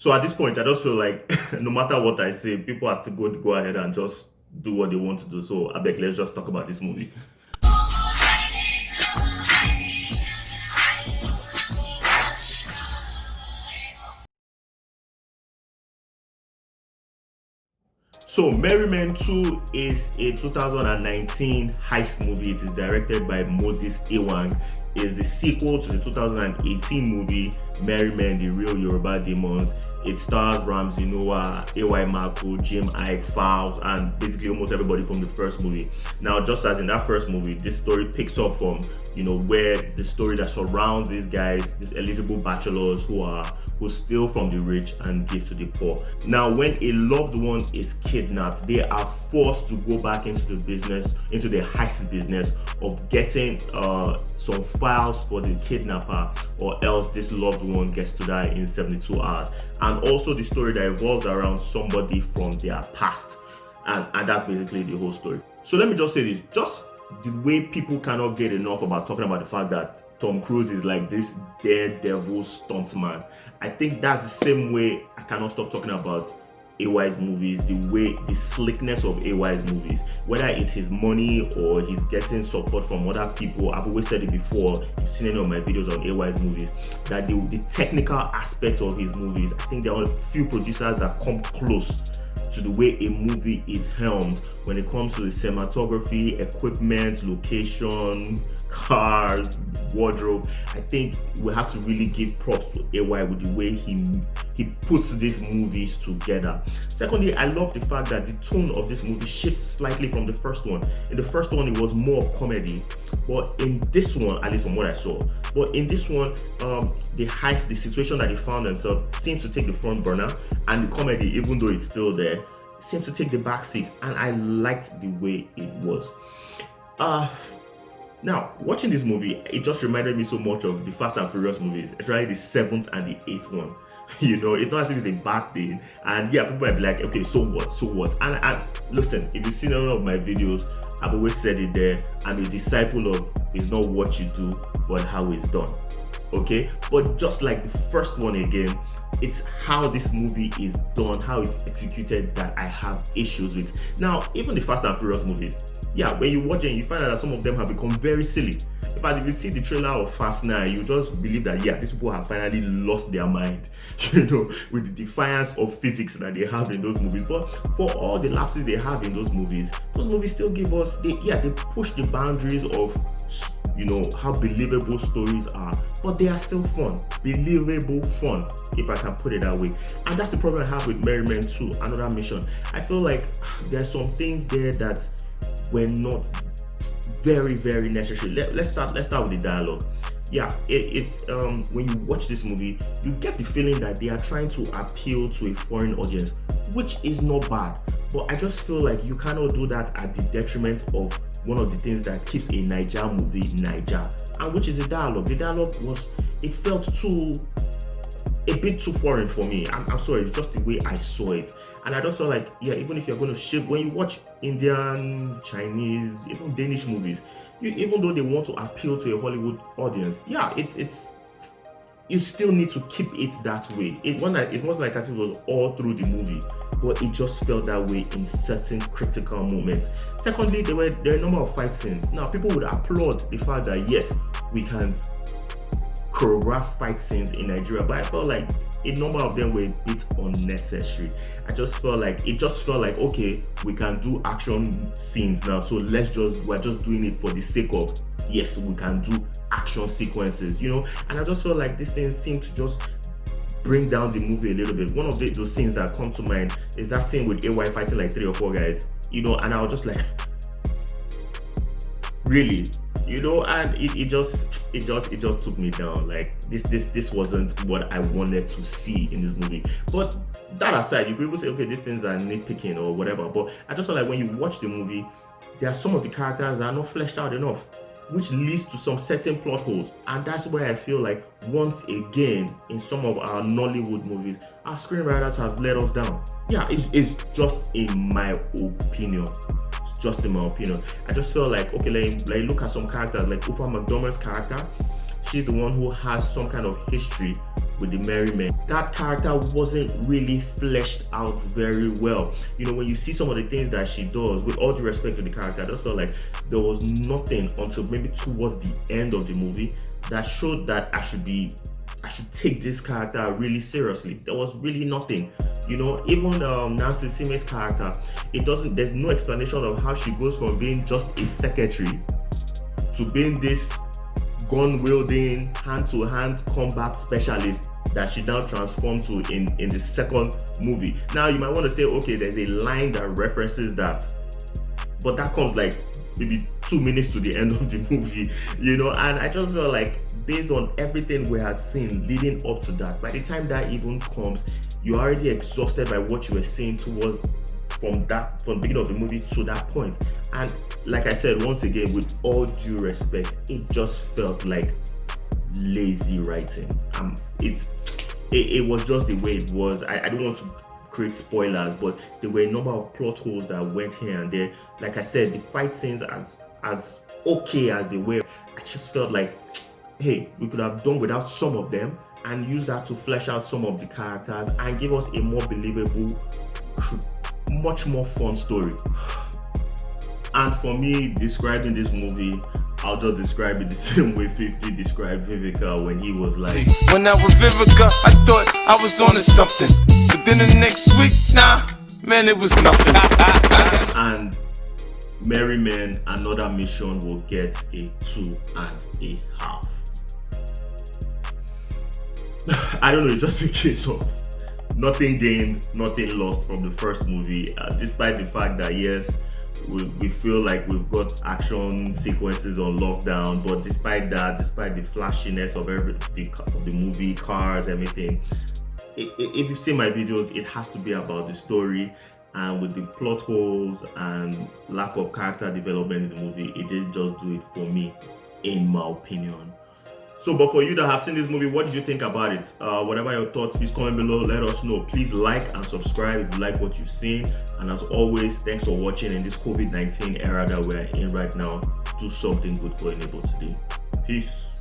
So at this point, I just feel like no matter what I say, people have to go ahead and just do what they want to do. So I beg, let's just talk about this movie. So Merry Men 2 is a 2019 heist movie. It is directed by Moses Ewang. It is a sequel to the 2018 movie Merry Men, The Real Yoruba Demons. It stars Ramsey Nouah, Makun, Iyke, Falz, and basically almost everybody from the first movie. Now, just as in that first movie, this story picks up from where the story that surrounds these guys, these eligible bachelors who steal from the rich and give to the poor. Now, when a loved one is kidnapped, they are forced to go back into the heist business of getting some files for the kidnapper, or else this loved one gets to die in 72 hours. And also the story that evolves around somebody from their past. And that's basically the whole story. So let me just say this, just the way people cannot get enough about talking about the fact that Tom Cruise is like this daredevil stuntman. I think that's the same way I cannot stop talking about AY's movies, the slickness of AY's movies, whether it's his money or he's getting support from other people. I've always said it before, you've seen any of my videos on AY's movies, that the technical aspects of his movies, I think there are a few producers that come close to the way a movie is helmed when it comes to the cinematography, equipment, location, cars, wardrobe. I think we have to really give props to AY with the way he puts these movies together. Secondly, I love the fact that the tone of this movie shifts slightly from the first one. In the first one, it was more of comedy, but in this one, at least from what I saw, but in this one, the heist, the situation that he found himself seems to take the front burner, and the comedy, even though it's still there, seems to take the back seat, and I liked the way it was. Now, watching this movie, it just reminded me so much of the Fast and Furious movies, especially the 7th and the 8th one. It's not as if it's a bad thing. And yeah, people might be like, okay, so what? And listen, if you've seen all of my videos, I've always said it there, I'm a disciple of it's not what you do, but how it's done. Okay? But just like the first one again, it's how this movie is done, how it's executed, that I have issues with. Now, even the Fast and Furious movies, yeah, when you watch it, you find out that some of them have become very silly. In fact, if you see the trailer of Fast 9, you just believe that, yeah, these people have finally lost their mind, with the defiance of physics that they have in those movies. But for all the lapses they have in those movies still give us, they push the boundaries of how believable stories are, but they are still fun, believable fun, if I can put it that way. And that's the problem I have with Merry Men 2, Another Mission. I feel like there's some things there that were not very, very necessary. Let's start with the dialogue. Yeah, it's when you watch this movie, you get the feeling that they are trying to appeal to a foreign audience, which is not bad. But I just feel like you cannot do that at the detriment of one of the things that keeps a Niger movie Niger, and which is the dialogue. The dialogue felt a bit too foreign for me. I'm sorry, it's just the way I saw it. And I just felt like, yeah, even if you're going to shape, when you watch Indian, Chinese, even Danish movies, even though they want to appeal to a Hollywood audience, yeah, it's you still need to keep it that way. It wasn't like as if it was all through the movie, but it just felt that way in certain critical moments. Secondly, there are a number of fight scenes. Now, people would applaud the fact that yes, we can choreograph fight scenes in Nigeria, but I felt like a number of them were a bit unnecessary. It just felt like, okay, we can do action scenes now, so we're just doing it for the sake of, yes, we can do action sequences, and I just felt like this thing seemed to just bring down the movie a little bit. One of those scenes that come to mind is that scene with AY fighting like 3 or 4 guys, and I was just like, really, and it just took me down. Like this wasn't what I wanted to see in this movie. But that aside, you could even say, okay, these things are nitpicking or whatever, but I just felt like when you watch the movie, there are some of the characters that are not fleshed out enough, which leads to some certain plot holes. And that's where I feel like, once again, in some of our Nollywood movies, our screenwriters have let us down. Yeah, it's just in my opinion. I just feel like, okay, like look at some characters, like Ufoma Mcdermott's character. she's the one who has some kind of history with the Merry Men. That character wasn't really fleshed out very well. You know, when you see some of the things that she does, with all due respect to the character, I just felt like there was nothing until maybe towards the end of the movie that showed that I should take this character really seriously. There was really nothing. You know, even Nancy Sime's character, there's no explanation of how she goes from being just a secretary to being this gun-wielding, hand-to-hand combat specialist that she now transformed to in the second movie. Now you might want to say, okay, there's a line that references that, but that comes like maybe 2 minutes to the end of the movie, you know. And I just felt like, based on everything we had seen leading up to that, by the time that even comes, you're already exhausted by what you were seeing from the beginning of the movie to that point. And like I said, once again, with all due respect, it just felt like lazy writing. It was just the way it was. I don't want to create spoilers, but there were a number of plot holes that went here and there. Like I said, the fight scenes, as okay as they were, I just felt like, hey, we could have done without some of them and use that to flesh out some of the characters and give us a more believable, much more fun story. And for me, describing this movie, I'll just describe it the same way 50 described Vivica when he was like, when I was Vivica, I thought I was on to something, but then the next week, nah, man, it was nothing. And Merry Men, Another Mission will get a 2.5. I don't know, it's just a case of nothing gained, nothing lost from the first movie, despite the fact that yes, we feel like we've got action sequences on lockdown, but despite that, despite the flashiness of the movie, cars, everything, if you see my videos, it has to be about the story. And with the plot holes and lack of character development in the movie, it didn't just do it for me, in my opinion. So, but for you that have seen this movie, what did you think about it? Whatever your thoughts, please comment below, let us know. Please like and subscribe if you like what you've seen. And as always, thanks for watching in this COVID-19 era that we're in right now. Do something good for your neighbor today. Peace.